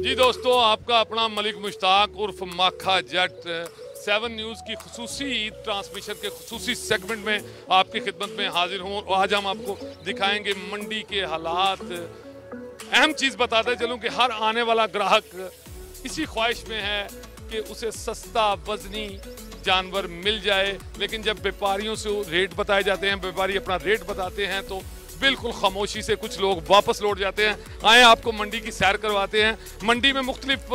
जी दोस्तों, आपका अपना मलिक मुश्ताक उर्फ माखा जट 7 न्यूज़ की खुसूसी ईद ट्रांसमिशन के खुसूसी सेगमेंट में आपकी खिदमत में हाजिर हूँ। और आज हम आपको दिखाएंगे मंडी के हालात। अहम चीज़ बताते चलूँ कि हर आने वाला ग्राहक इसी ख्वाहिश में है कि उसे सस्ता वजनी जानवर मिल जाए, लेकिन जब व्यापारियों से रेट बताए जाते हैं, व्यापारी अपना रेट बताते हैं तो बिल्कुल खामोशी से कुछ लोग वापस लौट जाते हैं। आए आपको मंडी की सैर करवाते हैं। मंडी में मुख्तलिफ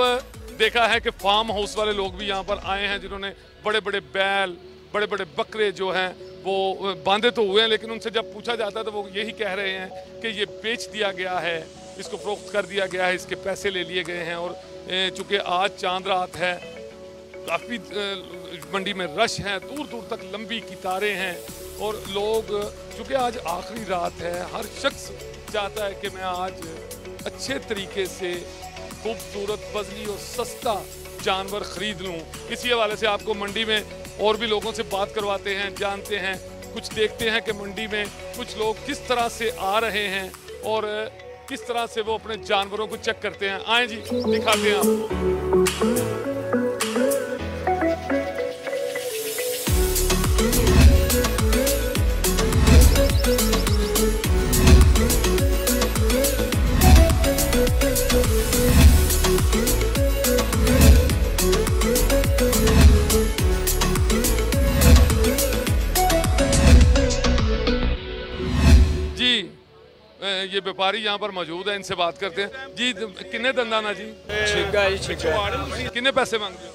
देखा है कि फार्म हाउस वाले लोग भी यहाँ पर आए हैं, जिन्होंने बड़े बड़े बैल, बड़े बड़े बकरे जो हैं वो बांधे तो हुए हैं, लेकिन उनसे जब पूछा जाता है तो वो यही कह रहे हैं कि ये बेच दिया गया है, इसको फरोख्त कर दिया गया है, इसके पैसे ले लिए गए हैं। और चूँकि आज चांद रात है, काफ़ी मंडी में रश है, दूर दूर तक लंबी कतारें हैं और लोग, चूँकि आज आखिरी रात है, हर शख्स चाहता है कि मैं आज अच्छे तरीके से खूबसूरत वजनी और सस्ता जानवर ख़रीद लूँ। इसी हवाले से आपको मंडी में और भी लोगों से बात करवाते हैं, जानते हैं, कुछ देखते हैं कि मंडी में कुछ लोग किस तरह से आ रहे हैं और किस तरह से वो अपने जानवरों को चेक करते हैं। आए जी, दिखाते हैं आपको। ये व्यापारी यहाँ पर मौजूद है, इनसे बात करते हैं। जी किन्ने दंदाना जी? किन्ने पैसे मांगते हो?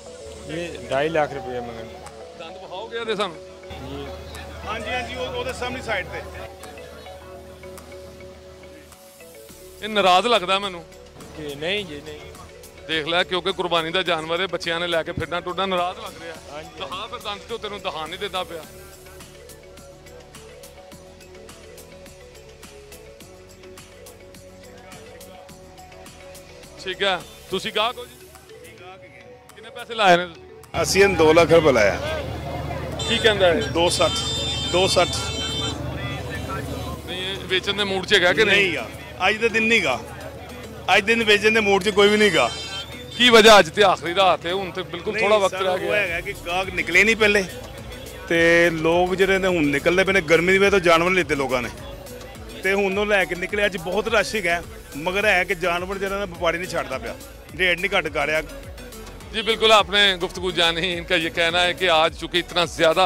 ये 2.5 लाख रुपये मंगन। दंद बखाओ गया दे सानू। हाँ जी, हाँ जी, वो सामने साइड पे। ये नाराज लगता मैनू कि नहीं जी नहीं देख लिया, क्योंकि कुर्बानी का जानवर है, बच्चों ने लैके फिरना टुरना, नाराज लग रहा है। तो हाँ, फिर दंद तो तेन दहा नहीं देता पाया। ठीक है, तुसी गाहक हो जी? कितने पैसे लाए ने तुसी? ਅਸੀਂ 2 ਲੱਖ ਰੁਪਏ ਲਾਇਆ। ਕੀ ਕਹਿੰਦਾ ਹੈ? 260 ਨਹੀਂ, ਇਹ ਵੇਚਣ ਦੇ ਮੂਡ 'ਚ ਹੈਗਾ ਕਿ ਨਹੀਂ? ਨਹੀਂਗਾ, ਅੱਜ ਦੇ ਦਿਨ ਨਹੀਂਗਾ, ਅੱਜ ਦਿਨ ਵੇਚਣ ਦੇ ਮੂਡ 'ਚ ਕੋਈ ਵੀ ਨਹੀਂਗਾ। ਕੀ ਵਜ੍ਹਾ? ਅੱਜ ਤੇ ਆਖਰੀ ਰਾਤ ਹੈ, ਹੁਣ ਤੇ ਬਿਲਕੁਲ ਥੋੜਾ ਵਕਤ ਰਹਿ ਗਿਆ। ਉਹ ਹੈਗਾ ਕਿ ਗਾਹਕ ਨਿਕਲੇ ਨਹੀਂ ਪਹਿਲੇ, ਤੇ ਲੋਕ ਜਿਹੜੇ ਨੇ ਹੁਣ ਨਿਕਲਦੇ ਪਏ ਨੇ। ਗਰਮੀ ਦੀ ਵਜ੍ਹਾ ਤੋਂ ਜਾਨਵਰ ਲਿੱਤੇ ਲੋਕਾਂ ਨੇ, ਤੇ ਹੁਣ ਉਹ ਲੈ ਕੇ ਨਿਕਲੇ। ਅੱਜ ਬਹੁਤ ਰਸ਼ ਹੈਗਾ, मगर है कि जानवर जो है व्यापारी नहीं छाड़ता पाया, रेट नहीं घट कर रहा। जी बिल्कुल, आपने गुफ्तगू जानी। इनका ये कहना है कि आज चूँकि इतना ज़्यादा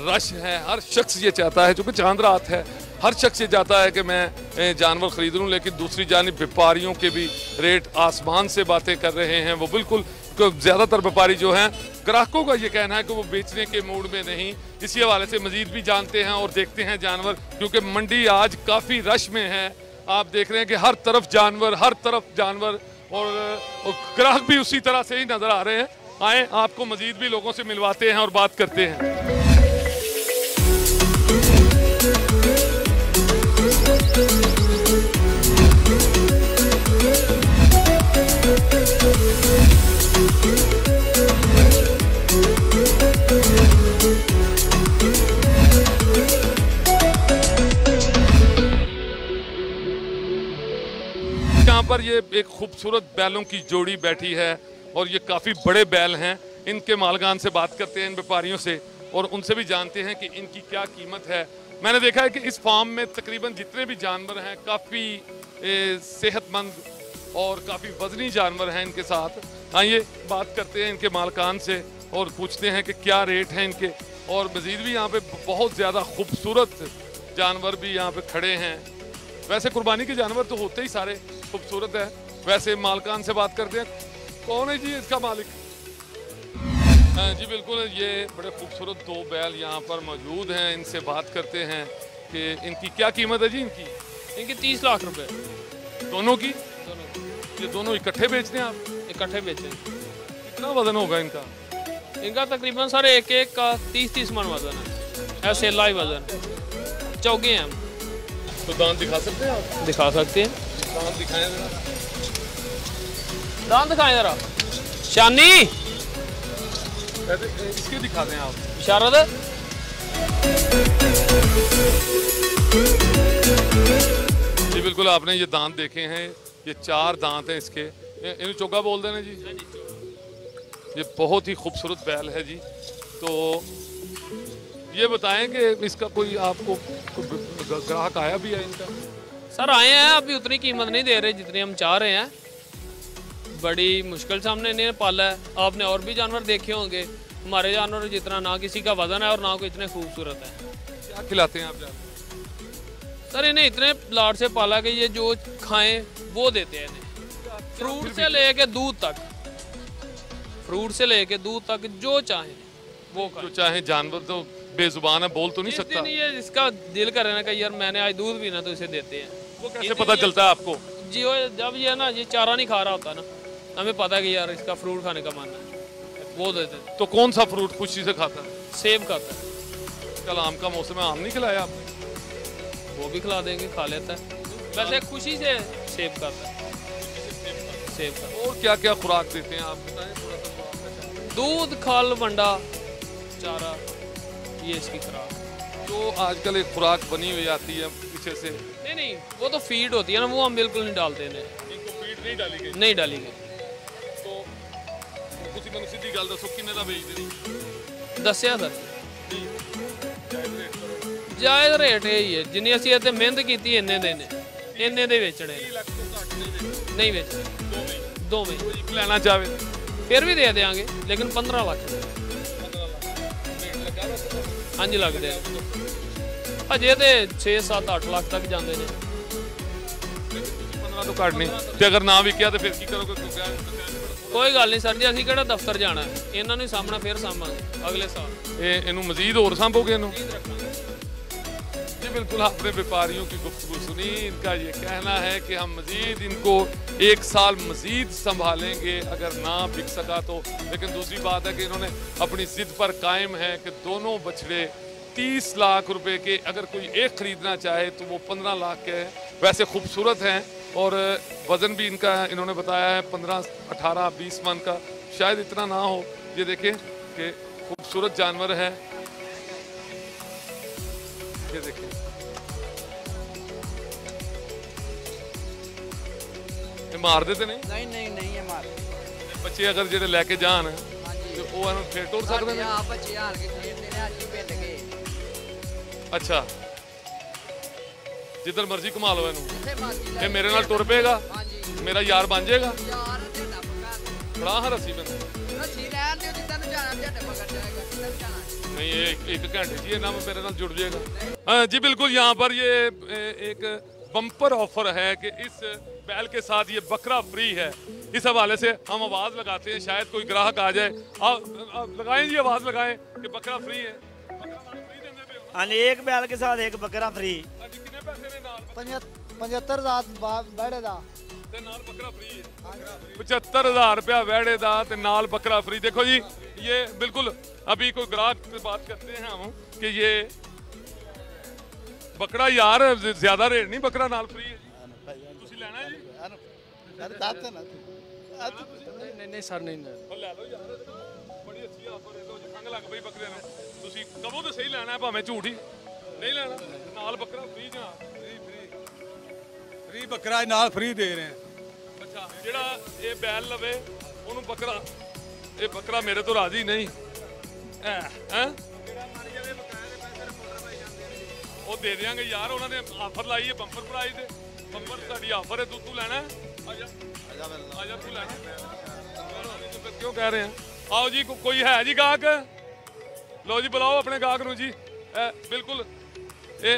रश है, हर शख्स ये चाहता है, चूँकि चांद रात है, हर शख्स ये चाहता है कि मैं जानवर ख़रीद लूँ, लेकिन दूसरी जानिब व्यापारियों के भी रेट आसमान से बातें कर रहे हैं। वो बिल्कुल ज़्यादातर व्यापारी जो हैं, ग्राहकों का ये कहना है कि वो बेचने के मूड में नहीं। इसी हवाले से मज़ीद भी जानते हैं और देखते हैं जानवर, क्योंकि मंडी आज काफ़ी रश में है। आप देख रहे हैं कि हर तरफ जानवर और ग्राहक भी उसी तरह से ही नजर आ रहे हैं। आए आपको मजीद भी लोगों से मिलवाते हैं और बात करते हैं। यहाँ पर ये एक खूबसूरत बैलों की जोड़ी बैठी है और ये काफ़ी बड़े बैल हैं। इनके मालकान से बात करते हैं, इन व्यापारियों से, और उनसे भी जानते हैं कि इनकी क्या कीमत है। मैंने देखा है कि इस फार्म में तकरीबन जितने भी जानवर हैं काफ़ी सेहतमंद और काफ़ी वजनी जानवर हैं इनके साथ। आइए बात करते हैं इनके मालकान से और पूछते हैं कि क्या रेट हैं इनके। और मज़ीद भी यहाँ पे बहुत ज़्यादा खूबसूरत जानवर भी यहाँ पे खड़े हैं। वैसे कुर्बानी के जानवर तो होते ही सारे खूबसूरत है। वैसे मालकान से बात करते हैं। कौन है जी इसका मालिक? जी बिल्कुल, ये बड़े खूबसूरत 2 बैल यहाँ पर मौजूद हैं। इनसे बात करते हैं कि इनकी क्या कीमत है जी? इनकी 30 लाख रुपए। दोनों की? दोनों। ये दोनों इकट्ठे बेचते हैं आप? इकट्ठे बेचे। कितना वजन होगा इनका? इनका तकरीबन सर एक का 30 मन वजन है, ऐसे लाइव वजन। चौगे हैं। तो दांत दिखा सकते हैं आप? दिखा सकते हैं। दांत दिखाएं जरा। दांत दिखाएं जरा। शानी इसके दिखा दें आप। इशारा दे। जी बिल्कुल, आपने ये दांत देखे हैं, ये 4 दांत हैं इसके। इन चोगा बोलते हैं जी। ये बहुत ही खूबसूरत बैल है जी। तो ये बताएं कि इसका कोई आपको ग्राहक आया भी है इनका? सर आए हैं, अभी उतनी कीमत नहीं दे रहे जितनी हम चाह रहे हैं। बड़ी मुश्किल से हमने इन्हें पाला है। आपने और भी जानवर देखे होंगे, हमारे जानवर जितना ना किसी का वजन है और ना कोई इतने खूबसूरत है। क्या खिलाते हैं आप जानवर? सर इन्हें इतने प्लाट से पाला कि ये जो खाएं वो देते हैं इन्हें। फ्रूट से लेके दूध तक, फ्रूट से लेके दूध तक जो चाहे वो जो खाएं। चाहे जानवर तो बेजुबान है, बोल तो नहीं जिस सकता। दिन ये जिसका दिल करे ना कि यार मैंने आज दूध पीना, तो इसे देते हैं। वो कैसे पता चलता है आपको? जी वो जब ये ना ये चारा नहीं खा रहा होता ना, हमें पता है कि यार इसका फ्रूट खाने का मन है, वो देते हैं। तो कौन सा फ्रूट खुशी से खाता है? सेब खाता है। कल आम का मौसम है, आम नहीं खिलाया आपने? वो भी खिला देंगे, खा लेता है। वैसे खुशी से सेब खाता है, सेब खाता और क्या क्या खुराक देते हैं आप बताएं थोड़ा सा खुराक का चार्ट। है। दूध, खल, मंडा, चारा, ये इसकी खुराक। जो आजकल एक खुराक बनी हुई आती है पीछे से, नहीं नहीं, वो तो फीड होती है ना, वो हम बिल्कुल नहीं डालते इन्हें, इनको फीड नहीं डाली गई। नहीं डाली गई। तो ਤੁਸੀਂ ਮੈਨੂੰ ਸਿੱਧੀ ਗੱਲ ਦੱਸੋ ਕਿੰਨੇ ਦਾ ਵੇਚਦੇ ਨੇ? ਦੱਸਿਆ ਸਰ ਜਾਇਜ਼ ਰੇਟ ਇਹ ਹੀ ਹੈ, ਜਿੰਨੀ ਅਸੀਂ ਇੱਥੇ ਮਿਹਨਤ ਕੀਤੀ ਇੰਨੇ ਦੇ ਨੇ, ਇੰਨੇ ਦੇ ਵੇਚਣੇ ਨੇ। 30 ਲੱਖ ਤੋਂ ਘੱਟ ਨਹੀਂ ਨਹੀਂ ਵੇਚਦੇ ਵੇਚਣੇ, ਦੋਵੇਂ ਕੋਈ ਇੱਕ ਲੈਣਾ ਚਾਹਵੇ ਫਿਰ ਵੀ ਦੇ ਦੇਾਂਗੇ, ਲੇਕਿਨ 15 ਲੱਖ ਦੇ। 15 ਲੱਖ ਰੇਟ ਲੱਗਾ ਵਾ? ਹਾਂਜੀ ਲੱਗਦੇ ਨੇ ਅਜੇ ਤੇ 6 7 8 ਲੱਖ ਤੱਕ ਜਾਂਦੇ ਨੇ। 15 ਤੋਂ ਘੱਟ ਨਹੀਂ ਤੇ ਅਗਰ ਨਾ ਵਿਕਿਆ ਤੇ ਫਿਰ ਕੀ ਕਰੋਗੇ? ਕੋਈ ਗੱਲ ਨਹੀਂ ਸਰ ਜੀ, ਅਸੀਂ ਕਿਹੜਾ ਦਫ਼ਤਰ ਜਾਣਾ ਹੈ, ਇਹਨਾਂ ਨੂੰ ਹੀ ਸਾਹਮਣਾ, ਫਿਰ ਸਾਂਭਾਂਗੇ अगले साल। ਇਹਨੂੰ ਮਜ਼ੀਦ ਹੋਰ ਸੰਭੋਗੇ ਇਹਨੂੰ? जी बिल्कुल, आपने व्यापारियों की गुफ्तगू सुनी। इनका ये कहना है कि हम मजीद इनको 1 साल मजीद संभालेंगे अगर ना बिक सका तो। लेकिन दूसरी बात है कि इन्होंने अपनी जिद पर कायम है कि दोनों बछड़े 30 लाख रुपए के, अगर कोई एक खरीदना चाहे तो वो 15 लाख के हैं। वैसे खूबसूरत हैं और वज़न भी इनका इन्होंने बताया है 15 18 20 मन का, शायद इतना ना हो। ये देखें कि खूबसूरत जानवर है, ये देखें। ये मार देते नहीं? नहीं नहीं नहीं है मार। बच्चे अगर जेडे लेके जान हाँ जी तो वो इन्हों फिर टुर सकते हैं? यहाँ बच्चे हार के खरीदते हैं, आज पिंड गए अच्छा, जिधर मर्जी घुमा लो इन्हों। जिथे मर्जी ये मेरे नाल टुर पेगा, हाँ जी मेरा यार बन जाएगा। यार ढेडा पका बड़ा हाँ रसी मैंने रस्सी लैन दियो, जिधर ਨੂੰ जाना ढेडा पकड़ जाएगा, जिधर जाना है। नहीं, एक घंटे जी ये ना मेरे नाल जुड़ जाएगा। हाँ जी बिल्कुल, यहाँ पर ये एक बम्पर ऑफर है कि इस बैल के साथ ये बकरा फ्री है। इस हवाले से हम आवाज़ लगाते हैं, शायद कोई ग्राहक आ जाए। आप लगाएं जी, आवाज़ लगाएं कि बकरा फ्री है। बकरा फ्री देंगे पे हो? हाँ एक बैल के साथ एक बकरा फ्री। हाँ जी, कितने पैसे ने नाल? 75,000 बैठे दा ते नाल बकरा फ्री है। 75,000 रुपया वैड़े दा ते नाल बकरा फ्री। देखो जी, ये बिल्कुल अभी कोई ग्राहक से बात करते हैं हम कि ये बकरा यार ज्यादा रेट नहीं, बकरा नाल फ्री है जी। तुसी लेना है जी? नहीं नहीं सर, नहीं और ले लो यार, बड़ी अच्छी ऑफर है। तो खंग लग पई बकरे ਨੂੰ ਤੁਸੀਂ ਕਹੋ ਤਾਂ ਸਹੀ ਲੈਣਾ ਹੈ, ਭਾਵੇਂ ਝੂਠ ਹੀ ਨਹੀਂ ਲੈਣਾ, ਨਾਲ ਬੱਕਰਾ ਫ੍ਰੀ ਜਾਂ फ्री बकरा नाल फ्री दे रहे हैं। ਅੱਛਾ, ਜਿਹੜਾ ਇਹ ਬੈਲ ਲਵੇ ਉਹਨੂੰ ਬੱਕਰਾ, ਇਹ ਬੱਕਰਾ ਮੇਰੇ ਤੋਂ ਰਾਜ਼ੀ ਨਹੀਂ ਹੈ। ਉਹ ਦੇ ਦਿਆਂਗੇ ਯਾਰ, ਉਹਨਾਂ ਨੇ ਆਫਰ ਲਾਈ ਹੈ ਬੰਪਰ ਪ੍ਰਾਈਜ਼ ਤੇ। ਬੰਪਰ ਸਾਡੀ ਆਫਰ ਹੈ, ਤੂੰ ਲੈਣਾ ਹੈ? ਆ ਜਾ ਆ ਜਾ, ਤੂੰ ਲੈਣਾ ਹੈ? ਕਿਉਂ ਕਹਿ ਰਹੇ ਆ? आओ जी, कोई है जी गाहक? लो जी, बुलाओ अपने गाहक नूं जी। बिल्कुल, ये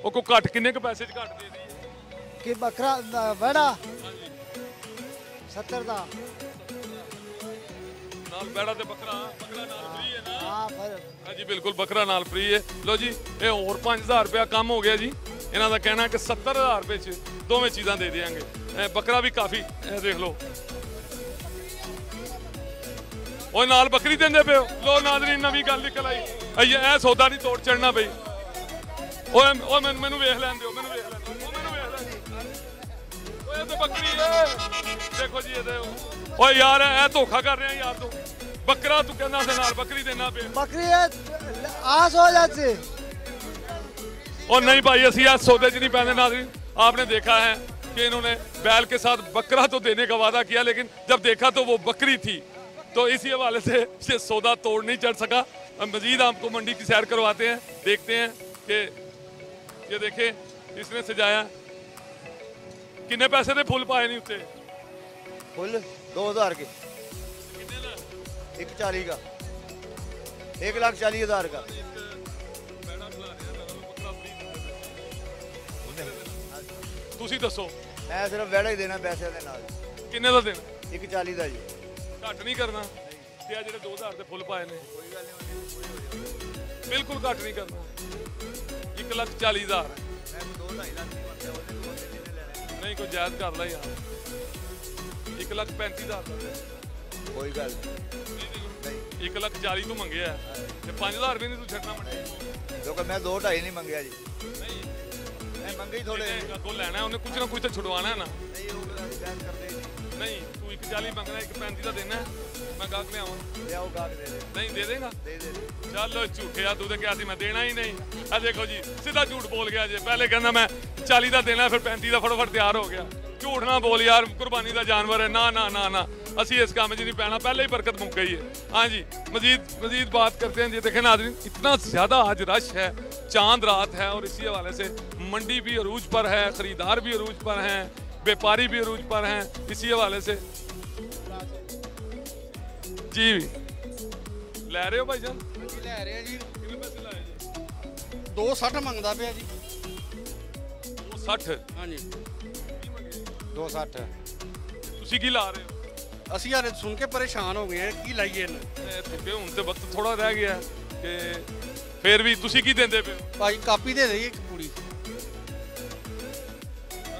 को घट किन्ने क पैसे च घट दे दी कि बकरा बैड़ा 70 दा नाल बैड़ा ते बकरा नाल फ्री है ना? हाँ फिर हाँ जी बिल्कुल, बकरा नाल फ्री है। लो जी, ये और 5,000 रुपया कम हो गया जी। इन्हों का कहना है कि 70,000 रुपये च दोवें चीज़ां दे देंगे। बकरा भी काफ़ी देख लो, ਉਹ ਨਾਲ ਬੱਕਰੀ ਦਿੰਦੇ ਪਿਓ। ਲੋ ਨਾਜ਼ਰੀਨ, ਨਵੀਂ ਗੱਲ ਨਿਕਲ ਆਈ। ਇਹ ਸੌਦਾ ਨਹੀਂ ਤੋੜ ਚੜਨਾ ਬਈ। ਉਹ ਮੈਨੂੰ ਵੇਖ ਲੈਣ ਦਿਓ, ਮੈਨੂੰ ਵੇਖ ਲੈਣ ਦਿਓ, ਮੈਨੂੰ ਵੇਖ ਲੈਣ ਦਿਓ। ਇਹ ਤਾਂ ਬੱਕਰੀ ਹੈ, ਦੇਖੋ ਜੀ ਇਹਦੇ। ਓਏ ਯਾਰ, ਇਹ ਧੋਖਾ ਕਰ ਰਿਹਾ ਯਾਰ ਤੂੰ। ਬੱਕਰਾ ਤੂੰ ਕਹਿੰਦਾ ਸੀ ਨਾਲ ਬੱਕਰੀ ਦੇਣਾ ਪਿਆ। बकरी आस हो जाती। और नहीं भाई, असि इस सौदे च नहीं पैंदे नाज़रीन। आपने देखा है कि इन्होंने बैल के साथ बकरा तो देने का वादा किया, लेकिन जब देखा तो वो बकरी थी। तो इसी हवाले से ये सौदा तोड़ नहीं चढ़ सका। मजीद आपको मंडी की सैर करवाते हैं, देखते हैं कि ये देखें इसने सजाया। कितने पैसे दे फुल पाए नहीं उत्ते? फुल 2000 के, 140 का, 1,40,000 का। ਤੁਸੀਂ ਦੱਸੋ मैं सिर्फ वैड़ा ही देना पैसे ਦੇ ਨਾਲ। ਕਿੰਨੇ ਦਾ ਦੇਣਾ? 140 ਦਾ ਜੀ। ਘੱਟ ਨਹੀਂ ਕਰਨਾ ਤੇ ਆ ਜਿਹੜੇ 2000 ਦੇ ਫੁੱਲ ਪਾਏ ਨੇ ਕੋਈ ਗੱਲ ਨਹੀਂ, ਬਿਲਕੁਲ ਘੱਟ ਨਹੀਂ ਕਰਨਾ। 1,40,000 ਮੈਂ 2-2.5 ਲੱਖ ਦੀ ਮੰਗਿਆ, ਉਹਦੇ ਕੋਲ ਕਿੰਨੇ ਲੈਣੇ? ਨਹੀਂ ਕੋਈ ਜਾਇਜ਼ ਕਰ ਲੈ ਯਾਰ। 1,35,000 ਦਾ ਕੋਈ ਗੱਲ ਨਹੀਂ। 1,40,000 ਤੂੰ ਮੰਗਿਆ ਤੇ 5,000 ਵੀ ਨਹੀਂ ਤੂੰ ਛੱਡਣਾ ਮੰਡੀ। ਕਿਉਂਕਿ ਮੈਂ 2-2.5 ਨਹੀਂ ਮੰਗਿਆ ਜੀ। ਨਹੀਂ ਮੈਂ ਮੰਗੇ ਹੀ ਥੋੜੇ। ਅੱਗੋਂ ਲੈਣਾ ਉਹਨੇ ਕੁਝ ਨਾ ਕੁਝ ਤਾਂ ਛੁਡਵਾਣਾ ਹੈ ਨਾ। ਨਹੀਂ ਉਹ ਬਹਿਸ ਕਰਦੇ ਨਹੀਂ। ਨਹੀਂ ਤੂੰ 1,40 ਮੰਗਣਾ, 1,35 ਦਾ ਦੇਣਾ, ਮੈਂ ਗਾਹਕ ਲਿਆਵਾਂ। ਲਿਆਓ ਗਾਹਕ ਦੇ ਦੇ। ਨਹੀਂ ਦੇ ਦੇਗਾ? ਦੇ ਦੇ। ਚੱਲ ਝੂਠਿਆ, ਤੂੰ ਤੇ ਕਿਹਾ ਸੀ ਮੈਂ ਦੇਣਾ ਹੀ ਨਹੀਂ। ਆ ਦੇਖੋ ਜੀ ਸਿੱਧਾ ਝੂਠ ਬੋਲ ਗਿਆ ਜੇ। ਪਹਿਲੇ ਕਹਿੰਦਾ ਮੈਂ 40 ਦਾ ਦੇਣਾ, ਫਿਰ 35 ਦਾ ਫਟਾਫਟ ਤਿਆਰ ਹੋ ਗਿਆ। ਝੂਠ ਨਾ ਬੋਲ ਯਾਰ, ਕੁਰਬਾਨੀ ਦਾ ਜਾਨਵਰ ਹੈ। ਨਾ ਨਾ ਨਾ ਨਾ, ਅਸੀਂ इस काम में नहीं पहना, पहले ही बरकत मुक गई है। हाँ जी, मजीद बात करते हैं जी। देखें नाज़रीन, इतना ज़्यादा आज रश है, चांद रात है और इसी हवाले से मंडी भी अरूज पर है, ख़रीदार भी अरूज पर हैं, व्यापारी भी अरूज पर हैं। इसी हवाले से जी लै रहे हो भाई जान? ਲੈ ਰਹੇ ਜੀ कितने पैसे लाए जी? 260 ਮੰਗਦਾ ਪਿਆ ਜੀ। 60। ਹਾਂਜੀ 260। ਤੁਸੀਂ ਕੀ ਲਾ ਰਹੇ ਹੋ? ਅਸੀਂ ਯਾਰ ਸੁਣ ਕੇ ਪਰੇਸ਼ਾਨ ਹੋ ਗਏ ਆ, ਕੀ ਲਾਈਏ ਇਹਨੂੰ। ਕਿਉਂਕਿ ਹੁਣ ਤੇ ਵਕਤ ਥੋੜਾ ਰਹਿ ਗਿਆ ਕਿ ਫਿਰ ਵੀ ਤੁਸੀਂ ਕੀ ਦਿੰਦੇ ਪਏ ਹੋ? ਭਾਈ ਕਾਪੀ ਦੇ ਦੇਈ ਇੱਕ ਪੂਰੀ।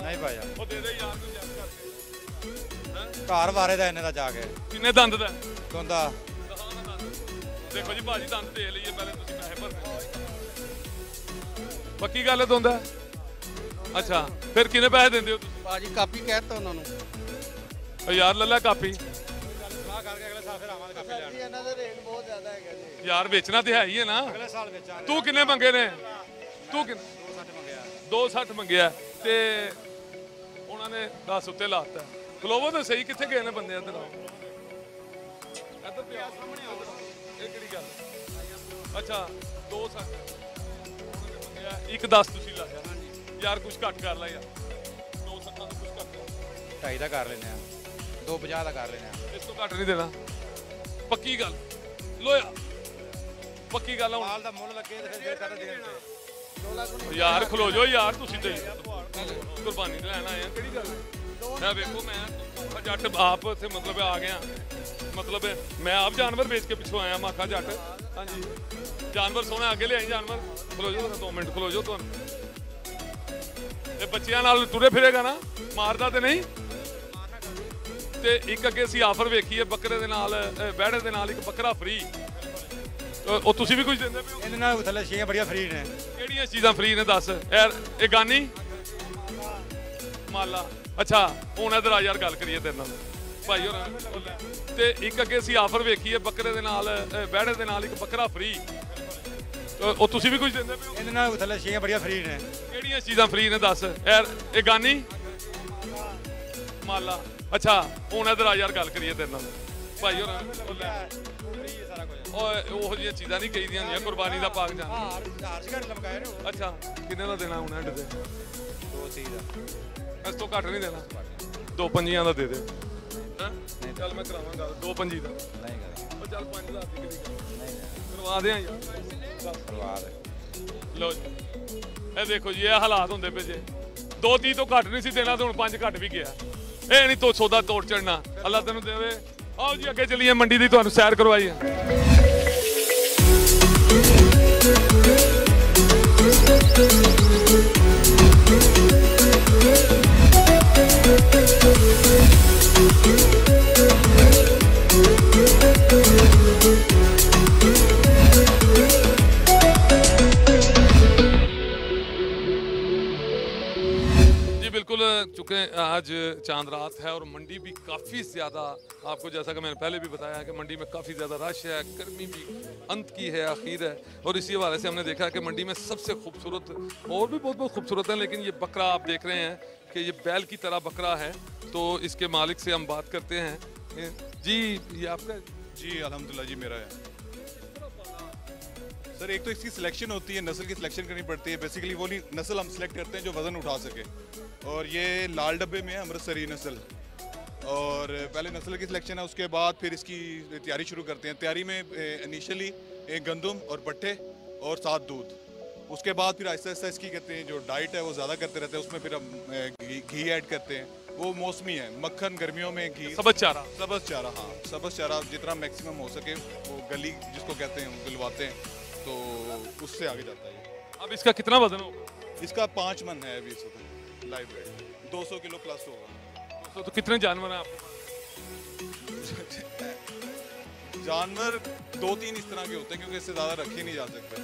ਨਹੀਂ ਭਾਇਆ, ਉਹ ਦੇ ਦੇ ਯਾਰ ਨੂੰ ਜੱਜ ਕਰਕੇ। ਘਰ ਬਾਰੇ ਦਾ ਇਹਨੇ ਦਾ ਜਾ ਕੇ ਕਿੰਨੇ ਦੰਦ ਦਾ? ਦੋਂਦਾ। ਦੇਖੋ ਜੀ ਭਾਜੀ ਦੰਦ ਦੇ ਲਈਏ, ਪਹਿਲੇ ਤੁਸੀਂ ਪੈਸੇ ਭਰਨੇ। ਪੱਕੀ ਗੱਲ ਹੈ ਦੋਂਦਾ? ਅੱਛਾ ਫਿਰ ਕਿੰਨੇ ਪੈਸੇ ਦਿੰਦੇ ਹੋ ਤੁਸੀਂ? ਭਾਜੀ ਕਾਪੀ ਕਹਿਤਾ ਉਹਨਾਂ ਨੂੰ। ਓ ਯਾਰ ਲੱਲਾ ਕਾਪੀ। ਸਲਾਹ ਕਰਕੇ ਅਗਲੇ ਸਾਲ ਫਿਰ ਆਵਾਂਗੇ ਕਾਪੀ ਲੈਣ। ਇਹਨਾਂ ਦਾ ਰੇਟ ਬਹੁਤ ਜ਼ਿਆਦਾ ਹੈਗਾ ਜੀ। ਯਾਰ ਵੇਚਣਾ ਤੇ ਹੈ ਹੀ ਹੈ ਨਾ। ਅਗਲੇ ਸਾਲ ਵੇਚਾਂਗੇ। ਤੂੰ ਕਿੰਨੇ ਮੰਗੇ ਨੇ? ਤੂੰ ਕਿੰਨੇ? 260 ਮੰਗਿਆ। 260 ਮੰਗਿਆ ਤੇ ਉਹਨਾਂ ਨੇ 10 ਉੱਤੇ ਲਾਤਾ। ਖਲੋਵੋ ਤਾਂ ਸਹੀ, ਕਿੱਥੇ ਗਏ ਨੇ ਬੰਦੇ? ਇੱਧਰ ਆਓ, ਇੱਧਰ ਤੇ ਆਓ। ਇਹ ਕਿਹੜੀ ਗੱਲ? ਅੱਛਾ 260 ਉਹਨਾਂ ਨੇ ਮੰਗਿਆ, 1,10 ਤੁਸੀਂ ਲਾਇਆ। ਯਾਰ ਕੁਝ ਘੱਟ ਕਰ ਲੈ ਯਾਰ। 260 ਤੋਂ ਕੁਝ ਘੱਟ ਕਰ। 2.5 ਦਾ ਕਰ ਲੈਨੇ ਆ, 250 ਦਾ ਕਰ ਲੈਨੇ ਆ। ਇਸ ਤੋਂ ਘੱਟ ਨਹੀਂ ਦੇਣਾ। ਪੱਕੀ ਗੱਲ ਲੋਇਆ, ਪੱਕੀ ਗੱਲ ਆ ਹੁਣ। ਮਾਲ ਦਾ ਮੁੱਲ ਲੱਗੇ ਤੇ ਫਿਰ ਕਦ ਦੇਣ। ਯਾਰ ਖਲੋ ਜਾਓ ਯਾਰ, ਤੁਸੀਂ ਤੇ ਕੁਰਬਾਨੀ ਤੇ ਲੈਣ ਆਏ ਆ। ਕਿਹੜੀ ਗੱਲ ਹੈ? ਵੇਖੋ ਮੈਂ ਜੱਟ ਆਪ ਇੱਥੇ ਮਤਲਬ ਆ ਗਿਆ, ਮਤਲਬ ਮੈਂ ਆਪ ਜਾਨਵਰ ਵੇਚ ਕੇ ਪਿੱਛੋਂ ਆਇਆ ਮਾਖਾ ਜੱਟ। ਹਾਂਜੀ ਜਾਨਵਰ ਸੋਹਣਾ, ਅੱਗੇ ਲਿਆਈ ਜਾਨਵਰ। ਖਲੋ ਜਾਓ 2 ਮਿੰਟ, ਖਲੋ ਜਾਓ। ਤੁਹਾਨੂੰ ਇਹ ਬੱਚਿਆਂ ਨਾਲ ਤੁਰੇ ਫਿਰੇਗਾ ਨਾ, ਮਾਰਦਾ ਤੇ ਨਹੀਂ। ਤੇ ਇੱਕ ਅੱਗੇ ਅਸੀਂ ਆਫਰ ਵੇਖੀ ਹੈ ਬੱਕਰੇ ਦੇ ਨਾਲ, ਬਹਿੜੇ ਦੇ ਨਾਲ ਇੱਕ ਬੱਕਰਾ ਫ੍ਰੀ। ਉਹ ਤੁਸੀਂ ਵੀ ਕੁਝ ਦਿੰਦੇ ਪਏ ਹੋ? ਇਹਦੇ ਨਾਲ ਥੱਲੇ ਛੀਆਂ ਬੜੀਆਂ ਫ੍ਰੀ ਨੇ। ਕਿਹੜੀਆਂ ਚੀਜ਼ਾਂ ਫ੍ਰੀ ਨੇ ਦੱਸ ਯਾਰ? ਇਹ ਗਾਨੀ ਮਾਲਾ। ਅੱਛਾ ਹੁਣ ਇਧਰ ਆ ਯਾਰ, ਗੱਲ ਕਰੀਏ ਤੇਰੇ ਨਾਲ ਭਾਈ ਹੋਰ। ਤੇ ਇੱਕ ਅੱਗੇ ਅਸੀਂ ਆਫਰ ਵੇਖੀ ਹੈ ਬੱਕਰੇ ਦੇ ਨਾਲ, ਬਹਿੜੇ ਦੇ ਨਾਲ ਇੱਕ ਬੱਕਰਾ ਫ੍ਰੀ। ਉਹ ਤੁਸੀਂ ਵੀ ਕੁਝ ਦਿੰਦੇ ਪਏ ਹੋ? ਇਹਦੇ ਨਾਲ ਥੱਲੇ ਛੀਆਂ ਬੜੀਆਂ ਫ੍ਰੀ ਨੇ। ਕਿਹੜੀਆਂ ਚੀਜ਼ਾਂ ਫ੍ਰੀ ਨੇ ਦੱਸ ਯਾਰ? ਇਹ ਗਾਨੀ ਮਾਲਾ। ਅੱਛਾ ਹੁਣ ਇਧਰ ਆ ਯਾਰ, ਗੱਲ ਕਰੀਏ ਤੇਰੇ ਨਾਲ ਭਾਈ ਹੋਰ। ਉਹ ਜਿਹੀਆਂ ਚੀਜ਼ਾਂ ਨਹੀਂ ਕਹੀਦੀਆਂ ਹੁੰਦੀਆਂ, ਕੁਰਬਾਨੀ ਦਾ ਪਾਕ ਜਾਨ। ਹਾਰ ਸ਼ਿਕਾਰ ਲਮਕਾਏ ਨੇ। ਅੱਛਾ ਕਿੰਨੇ ਦਾ ਦੇਣਾ ਹੁਣ ਐਂਡ ਤੇ? 230 ਦਾ। ਇਸ ਤੋਂ ਘੱਟ ਨਹੀਂ ਦੇਣਾ। 2 ਪੰਜੀਆਂ ਦਾ ਦੇ ਦੇ। ਹਾਂ ਚੱਲ ਮੈਂ ਕਰਾਵਾਂਗਾ 2 ਪੰਜੀ ਦਾ। ਨਹੀਂ ਕਰ। ਉਹ ਚੱਲ 5,000 ਦੀ ਕਿਹੜੀ ਗੱਲ? ਨਹੀਂ ਕਰਵਾ ਦੇ ਯਾਰ। ਕਰਵਾ ਦੇ। ਲਓ ਜੀ ਇਹ ਦੇਖੋ ਜੀ, ਇਹ ਹਾਲਾਤ ਹੁੰਦੇ ਪਏ ਜੇ। 2:30 ਤੋਂ ਘੱਟ ਨਹੀਂ ਸੀ ਦੇਣਾ ਤੇ ਹੁਣ 5 ਘੱਟ ਵੀ ਗਿਆ। ਇਹ ਨਹੀਂ ਤੋ ਸੌਦਾ ਤੋੜ ਚੜਨਾ, ਅੱਲਾ ਤੈਨੂੰ ਦੇਵੇ। ਆਓ ਜੀ ਅੱਗੇ ਚੱਲੀਏ, ਮੰਡੀ ਦੀ ਤੁਹਾਨੂੰ ਸੈਰ ਕਰਵਾਈਏ। बिल्कुल, चूँकि आज चांद रात है और मंडी भी काफ़ी ज़्यादा, आपको जैसा कि मैंने पहले भी बताया कि मंडी में काफ़ी ज़्यादा रश है, गर्मी भी अंत की है, आखिर है। और इसी हवाले से हमने देखा कि मंडी में सबसे खूबसूरत और भी बहुत खूबसूरत है, लेकिन ये बकरा आप देख रहे हैं कि ये बैल की तरह बकरा है। तो इसके मालिक से हम बात करते हैं। जी ये आपका? जी अल्हम्दुलिल्लाह जी मेरा है। सर एक तो इसकी सिलेक्शन होती है, नस्ल की सिलेक्शन करनी पड़ती है। बेसिकली वो नहीं नस्ल हम सिलेक्ट करते हैं जो वज़न उठा सके, और ये लाल डब्बे में है अमृतसरी नस्ल। और पहले नस्ल की सिलेक्शन है, उसके बाद फिर इसकी तैयारी शुरू करते हैं। तैयारी में इनिशियली एक गंदम और पट्टे और साथ दूध, उसके बाद फिर आहिस्ता आहिस्ता इसकी कहते हैं जो डाइट है वो ज़्यादा करते रहते हैं। उसमें फिर हम घी ऐड करते हैं, वो मौसमी है। मक्खन गर्मियों में, घी सबज चारा। सबज चारा, हाँ सबज चारा जितना मैक्सिमम हो सके वो गली जिसको कहते हैं दिलवाते हैं, तो उससे आगे जाता है। अब इसका कितना वजन होगा? इसका 5 मन है अभी इस वक्त लाइव वेट, 200 किलो प्लस होगा। तो कितने जानवर हैं आपके पास? जानवर 2-3 इस तरह के होते हैं क्योंकि इससे ज़्यादा रखे नहीं जा सकते।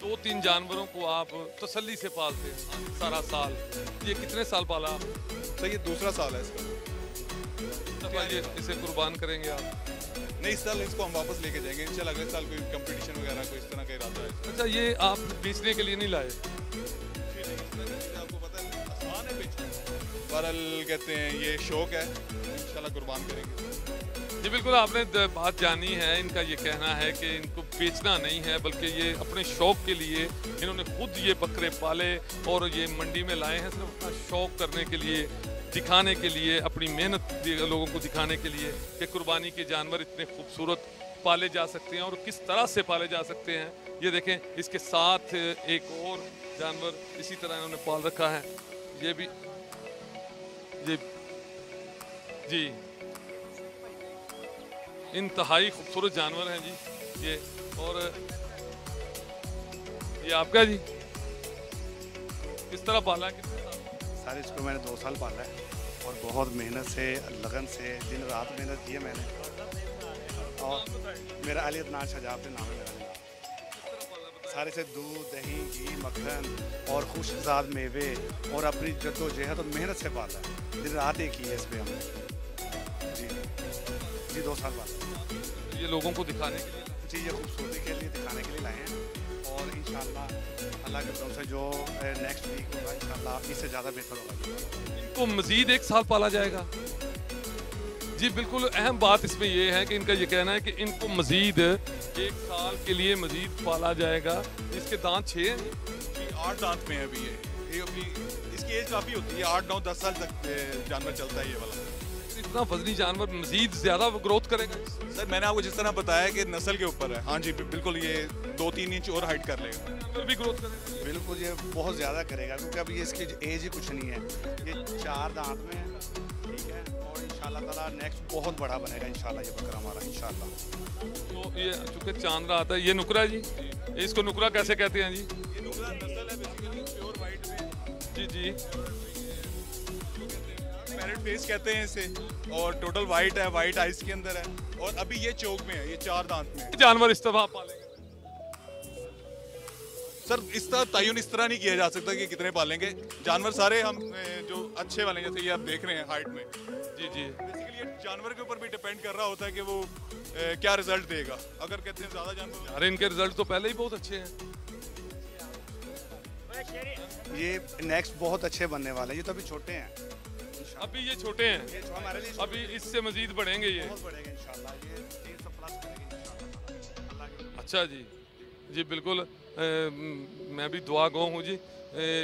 2-3 जानवरों को आप तसल्ली से पालते हैं सारा साल। ये कितने साल पाला आप? तो ये दूसरा साल है इसका। ये इसे कुर्बान करेंगे आप? नहीं, इस साल इसको हम वापस लेके जाएंगे इंशाल्लाह। अगले साल कोई कंपटीशन वगैरह कोई इस तरह का इरादा है। अच्छा, ये आप बेचने के लिए नहीं लाए? आपको पता है आसान है बेचना, बहरहाल कहते हैं ये शौक है, इंशाल्लाह कुर्बान करेंगे। जी बिल्कुल, आपने बात जानी है। इनका ये कहना है कि इनको बेचना नहीं है बल्कि ये अपने शौक के लिए इन्होंने खुद ये बकरे पाले और ये मंडी में लाए हैं सिर्फ अपना शौक करने के लिए, दिखाने के लिए, अपनी मेहनत लोगों को दिखाने के लिए कि कुर्बानी के जानवर इतने खूबसूरत पाले जा सकते हैं और किस तरह से पाले जा सकते हैं। ये देखें, इसके साथ एक और जानवर इसी तरह इन्होंने पाल रखा है। ये भी जी इंतहाई खूबसूरत जानवर हैं जी ये। और ये आपका जी किस तरह पाला? कितने साल? सर इसको मैंने 2 साल पाला है और बहुत मेहनत से, लगन से, दिन रात मेहनत की है मैंने। और मेरा अली अदनान शजाब से नाम है मेरा। सारे से दूध, दही, घी, मक्खन और खुशजाद मेवे और अपनी जद्दोजहद और मेहनत से पाला है। दिन रात एक ही है इस पर हमने। जी 2 साल बाद ये लोगों को दिखाने के लिए? जी ये खूबसूरती के लिए दिखाने के लिए लाए हैं और इंशाल्लाह अल्लाह के हुक्म से जो नेक्स्ट वीक होगा इंशाल्लाह इससे ज़्यादा बेहतर होगा। इनको मज़ीद 1 साल पाला जाएगा? जी बिल्कुल, अहम बात इसमें ये है कि इनका ये कहना है कि इनको मज़ीद 1 साल के लिए मज़ीद पाला जाएगा। इसके दांत 6 हैं? 8 दांत में है अभी ये अभी इसकी एज काफ़ी होती है, 8-9-10 साल तक जानवर चलता है ये वाला। इतना वजनी जानवर मज़ीद ज़्यादा ग्रोथ करेगा? सर मैंने आपको जिस तरह बताया कि नस्ल के ऊपर है। हाँ जी बिल्कुल, ये 2-3 इंच और हाइट कर लेगा। जानवर भी ग्रोथ करेगा? बिल्कुल, ये बहुत ज़्यादा करेगा क्योंकि अभी इसकी एज ही कुछ नहीं है। ये 4 दांत में है, ठीक है, और इंशाल्लाह ताला नेक्स्ट बहुत बड़ा बनेगा इंशाल्लाह ये बकरा हमारा इंशाल्लाह। तो ये चूँकि चांद रहा था, ये नुकरा जी, इसको नुकरा कैसे कहते हैं जी? ये नुकरा नस्ल है बेसिकली प्योर वाइट में। जी पैरेट फेस कहते हैं इसे, और टोटल वाइट है, वाइट आइस के अंदर है, और अभी ये चौक में है, ये 4 दांत में है। जानवर इस तरह पालेंगे? सर इस तरह तयन इस तरह नहीं किया जा सकता कि कितने पालेंगे। जानवर सारे हम जो अच्छे वाले जैसे ये आप देख रहे हैं हाइट में। जी बेसिकली ये जानवर के ऊपर भी डिपेंड कर रहा होता है कि वो क्या रिजल्ट देगा। अगर कहते हैं ज़्यादा जानवर, अरे इनके रिजल्ट तो पहले ही बहुत अच्छे हैं। ये नेक्स्ट बहुत अच्छे बनने वाले हैं। ये तो अभी छोटे हैं, अभी ये छोटे हैं, ये हमारे लिए अभी इससे मजीद बढ़ेंगे ये। बहुत बढ़ेगा इंशाल्लाह, ये 300 प्लस करेंगे इंशाल्लाह अल्लाह के। अच्छा जी, जी बिल्कुल, मैं भी दुआ गो हूँ जी,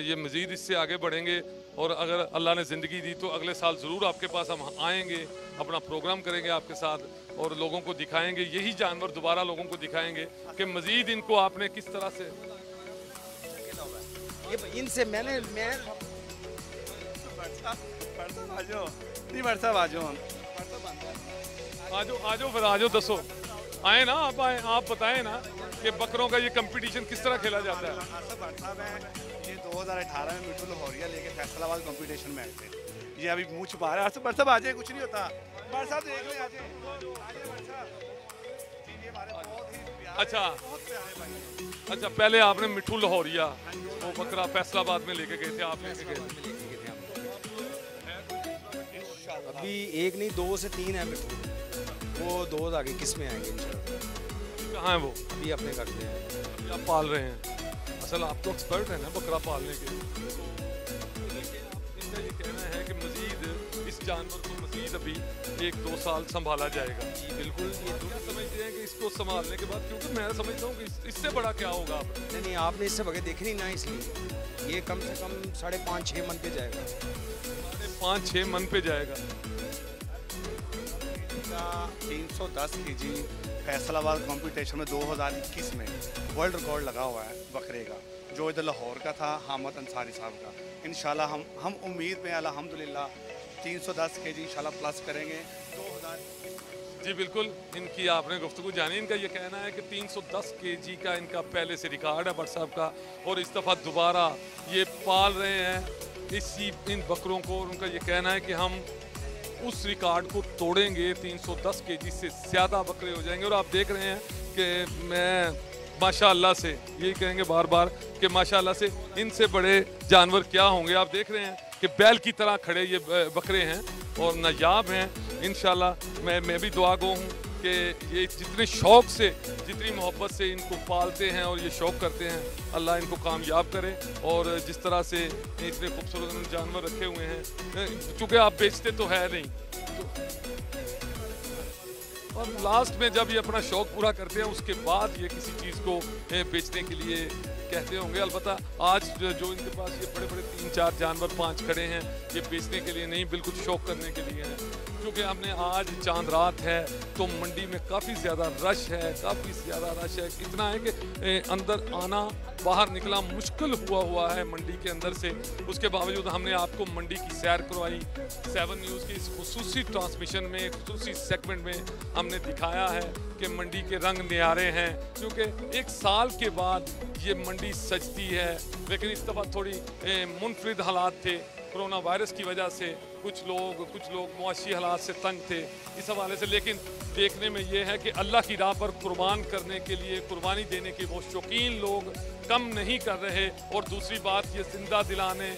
ये मज़ीद इससे आगे बढ़ेंगे और अगर अल्लाह ने ज़िंदगी दी तो अगले साल ज़रूर आपके पास हम आएंगे, अपना प्रोग्राम करेंगे आपके साथ और लोगों को दिखाएंगे, यही जानवर दोबारा लोगों को दिखाएंगे कि मज़ीद इनको आपने किस तरह से। ये इनसे मैं आजो फिर आजो दसो, आए ना आप, आए आप बताएं ना कि बकरों का ये कंपटीशन किस तरह खेला जाता है। ये 2018 में मिठू लाहौरिया लेके फैसलाबाद कंपटीशन में आए थे। ये अभी मुंह छुपा रहा है। बड़ साहब आ जाए, कुछ नहीं होता। बड़ साहब देख ले, आ जाए बड़ साहब। ये हमारे बहुत ही प्यारे, अच्छा बहुत प्यारे भाई हैं। अच्छा, पहले आपने मिठू लाहौरिया वो बकरा फैसलाबाद में लेके गए थे, आप लेके गए थे। अभी 1 नहीं 2 से 3 है मिठू, वो 2 आगे किस में आएंगे इंशाल्लाह। कहाँ है वो? अभी अपने घर में है। आप पाल रहे हैं? असल आप तो एक्सपर्ट हैं ना बकरा पालने के। तो इनका ये जानवर को मजीद अभी 1-2 साल संभाला जाएगा। जी बिल्कुल, ये तो क्या समझते हैं कि इसको संभालने के बाद, क्योंकि मैं समझता हूँ कि इससे बड़ा क्या होगा आप? नहीं, आपने इससे बगैर देखी नहीं ना, इसलिए ये कम से कम 5.5-6 मन पे जाएगा। 5-6 मन पे जाएगा। 310 केजी फैसलाबाद कंपटीशन में 2021 में वर्ल्ड रिकॉर्ड लगा हुआ है बकरे का, जो इधर लाहौर का था, हामिद अंसारी साहब का। इंशाल्लाह हम उम्मीद में अल्हम्दुलिल्लाह 310 केजी इंशाल्लाह प्लस करेंगे 2000। जी बिल्कुल, इनकी आपने गुफ्तगू जानी। इनका ये कहना है कि 310 केजी का इनका पहले से रिकॉर्ड है भट्ट साहब का, और इस दफ़ा दोबारा ये पाल रहे हैं इन बकरों को। और उनका ये कहना है कि हम उस रिकॉर्ड को तोड़ेंगे, 310 केजी से ज़्यादा बकरे हो जाएंगे। और आप देख रहे हैं कि मैं माशाअल्लाह से यही कहेंगे बार बार कि माशाअल्लाह से इनसे बड़े जानवर क्या होंगे। आप देख रहे हैं कि बैल की तरह खड़े ये बकरे हैं और नायाब हैं। इंशाल्लाह मैं भी दुआ गो हूँ कि ये जितने शौक़ से, जितनी मोहब्बत से इनको पालते हैं और ये शौक़ करते हैं, अल्लाह इनको कामयाब करे। और जिस तरह से इतने खूबसूरत जानवर रखे हुए हैं, चूँकि आप बेचते तो है नहीं, और लास्ट में जब ये अपना शौक़ पूरा करते हैं उसके बाद ये किसी चीज़ को बेचने के लिए कहते होंगे। अलबत्ता आज जो इनके पास ये बड़े बड़े 3-4 जानवर 5 खड़े हैं, ये बेचने के लिए नहीं, बिल्कुल शौक़ करने के लिए हैं। क्योंकि हमने आज चांद रात है तो मंडी में काफ़ी ज़्यादा रश है, काफ़ी ज़्यादा रश है। इतना है कि अंदर आना, बाहर निकला मुश्किल हुआ है मंडी के अंदर से। उसके बावजूद हमने आपको मंडी की सैर करवाई। 7 न्यूज़ की इस खुसूसी ट्रांसमिशन में, खुसूसी सेगमेंट में हमने दिखाया है कि मंडी के रंग न्यारे हैं। क्योंकि 1 साल के बाद ये मंडी सजती है, लेकिन इस दफ़ा थोड़ी मुनफरिद हालात थे कोरोना वायरस की वजह से। कुछ लोग मुआशी हालात से तंग थे इस हवाले से। लेकिन देखने में ये है कि अल्लाह की राह पर कुर्बान करने के लिए, कुर्बानी देने के वो शौकीन लोग कम नहीं कर रहे। और दूसरी बात, ये जिंदा दिलाने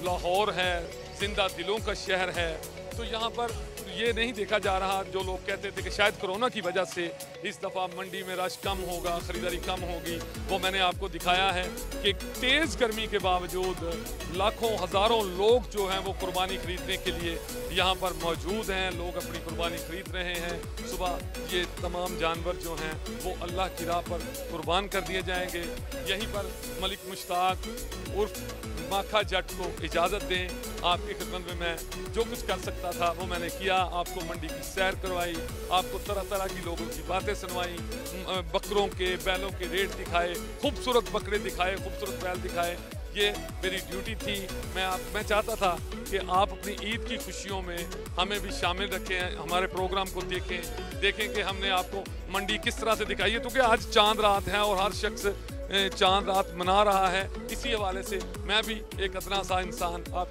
लाहौर है, जिंदा दिलों का शहर है। तो यहाँ पर ये नहीं देखा जा रहा, जो लोग कहते थे कि शायद कोरोना की वजह से इस दफ़ा मंडी में रश कम होगा, ख़रीदारी कम होगी, वो मैंने आपको दिखाया है कि तेज़ गर्मी के बावजूद लाखों हज़ारों लोग जो हैं वो कुर्बानी ख़रीदने के लिए यहाँ पर मौजूद हैं। लोग अपनी कुर्बानी ख़रीद रहे हैं। सुबह ये तमाम जानवर जो हैं वो अल्लाह की राह पर कुर्बान कर दिए जाएंगे। यहीं पर मलिक मुश्ताक उर्फ माखा जट को इजाज़त दें। आपकी खिदमत में मैं जो कुछ कर सकता था वो मैंने किया। आपको मंडी की सैर करवाई, आपको तरह तरह की लोगों की बातें सुनवाई, बकरों के, बैलों के रेट दिखाए, खूबसूरत बकरे दिखाए, खूबसूरत बैल दिखाए। ये मेरी ड्यूटी थी। मैं चाहता था कि आप अपनी ईद की खुशियों में हमें भी शामिल रखें, हमारे प्रोग्राम को देखें कि हमने आपको मंडी किस तरह से दिखाई है। क्योंकि आज चांद रात है और हर शख्स चांद रात मना रहा है। इसी हवाले से मैं भी एक अदना सा इंसान आप